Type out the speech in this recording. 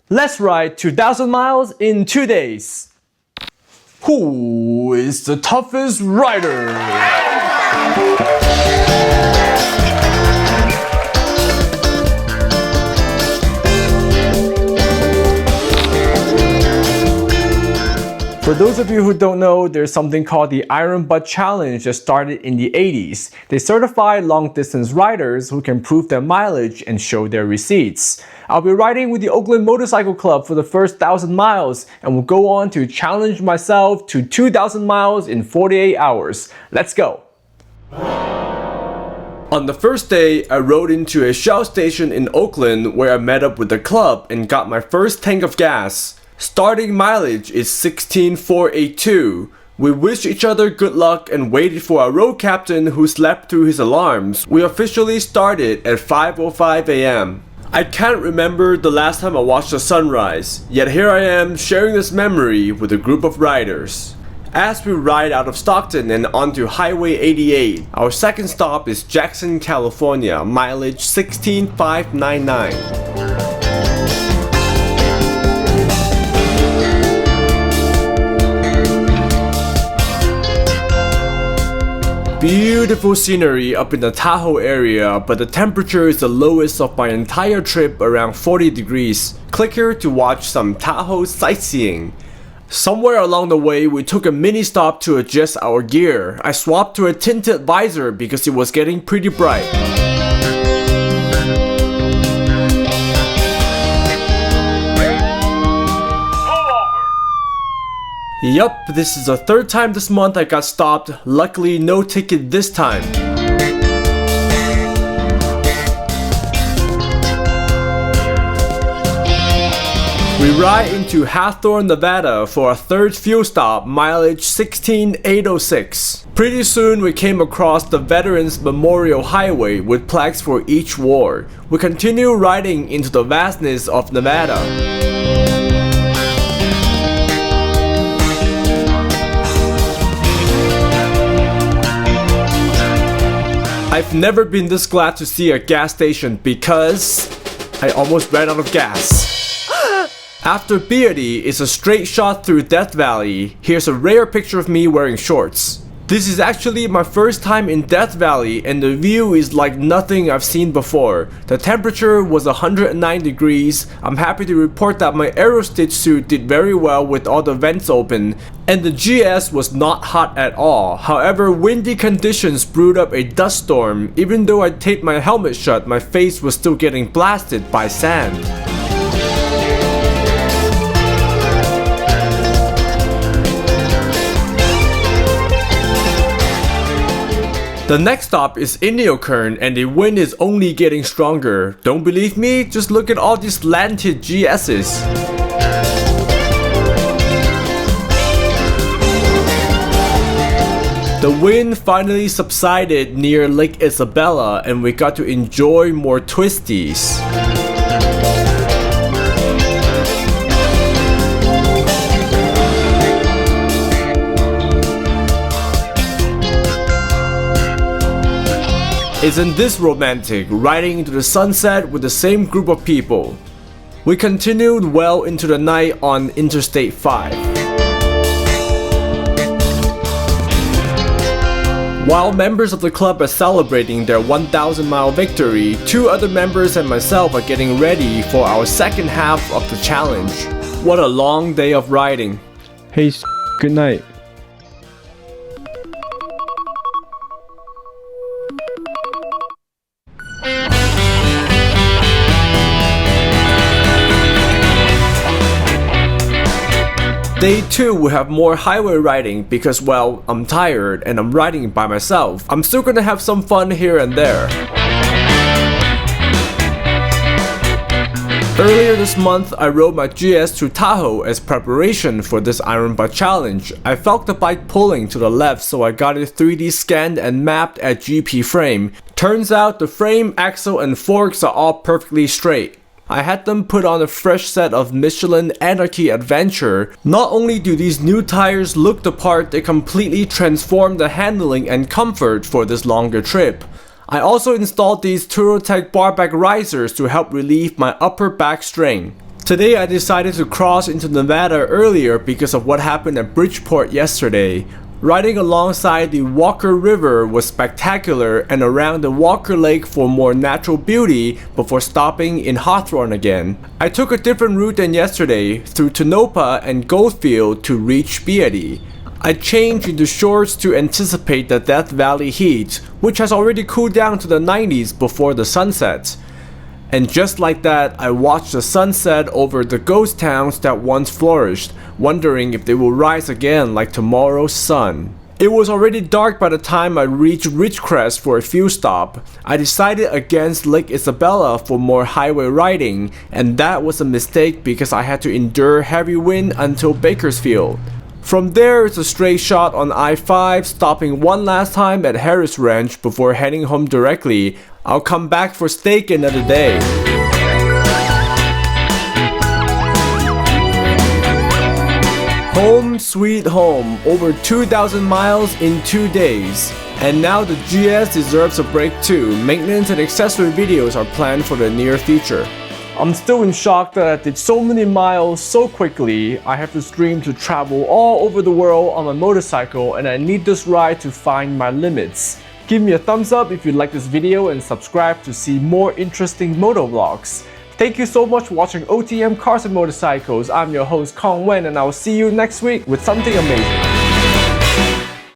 Let's ride 2,000 miles in 2 days. Who is the toughest rider? For those of you who don't know, there's something called the Iron Butt Challenge that started in the 80s. They certify long-distance riders who can prove their mileage and show their receipts. I'll be riding with the Oakland Motorcycle Club for the first 1,000 miles and will go on to challenge myself to 2,000 miles in 48 hours. Let's go! On the first day, I rode into a Shell station in Oakland where I met up with the club and got my first tank of gas. Starting mileage is 16,482. We wished each other good luck and waited for our road captain who slept through his alarms. We officially started at 5:05 a.m. I can't remember the last time I watched the sunrise, yet here I am sharing this memory with a group of riders. As we ride out of Stockton and onto Highway 88, our second stop is Jackson, California, mileage 16,599. Beautiful scenery up in the Tahoe area, but the temperature is the lowest of my entire trip, around 40 degrees. Click here to watch some Tahoe sightseeing. Somewhere along the way, we took a mini stop to adjust our gear. I swapped to a tinted visor because it was getting pretty bright. Yup, this is the third time this month I got stopped. Luckily, no ticket this time. We ride into Hawthorne, Nevada for a third fuel stop, mileage 16,806. Pretty soon we came across the Veterans Memorial Highway with plaques for each war. We continue riding into the vastness of Nevada. I've never been this glad to see a gas station because I almost ran out of gas. After Beardy is a straight shot through Death Valley. Here's a rare picture of me wearing shorts. This is actually my first time in Death Valley and the view is like nothing I've seen before. The temperature was 109 degrees. I'm happy to report that my Aerostitch suit did very well with all the vents open. And the GS was not hot at all. However, windy conditions brewed up a dust storm. Even though I taped my helmet shut, my face was still getting blasted by sand. The next stop is Indiokern and the wind is only getting stronger. Don't believe me? Just look at all these slanted GS's. The wind finally subsided near Lake Isabella and we got to enjoy more twisties. Isn't this romantic, riding into the sunset with the same group of people? We continued well into the night on Interstate 5. While members of the club are celebrating their 1,000-mile victory, 2 other members and myself are getting ready for our second half of the challenge. What a long day of riding. Hey, good night. Day 2 will have more highway riding because, well, I'm tired and I'm riding by myself. I'm still gonna have some fun here and there. Earlier this month, I rode my GS to Tahoe as preparation for this Iron Butt Challenge. I felt the bike pulling to the left, so I got it 3D scanned and mapped at GP frame. Turns out the frame, axle, and forks are all perfectly straight. I had them put on a fresh set of Michelin Anarchy Adventure. Not only do these new tires look the part, they completely transform the handling and comfort for this longer trip. I also installed these Turotech bar back risers to help relieve my upper back strain. Today I decided to cross into Nevada earlier because of what happened at Bridgeport yesterday. Riding alongside the Walker River was spectacular and around the Walker Lake for more natural beauty before stopping in Hawthorne again. I took a different route than yesterday through Tonopah and Goldfield to reach Beatty. I changed into shorts to anticipate the Death Valley heat, which has already cooled down to the 90s before the sunset. And just like that, I watched the sunset over the ghost towns that once flourished, wondering if they will rise again like tomorrow's sun. It was already dark by the time I reached Ridgecrest for a fuel stop. I decided against Lake Isabella for more highway riding, and that was a mistake because I had to endure heavy wind until Bakersfield. From there, it's a straight shot on I-5, stopping one last time at Harris Ranch before heading home directly. I'll come back for steak another day. Home sweet home, over 2,000 miles in 2 days. And now the GS deserves a break too. Maintenance and accessory videos are planned for the near future. I'm still in shock that I did so many miles so quickly. I have this dream to travel all over the world on my motorcycle, and I need this ride to find my limits. Give me a thumbs up if you like this video and subscribe to see more interesting moto vlogs. Thank you so much for watching OTM Cars and Motorcycles. I'm your host Kong Wen, and I will see you next week with something amazing.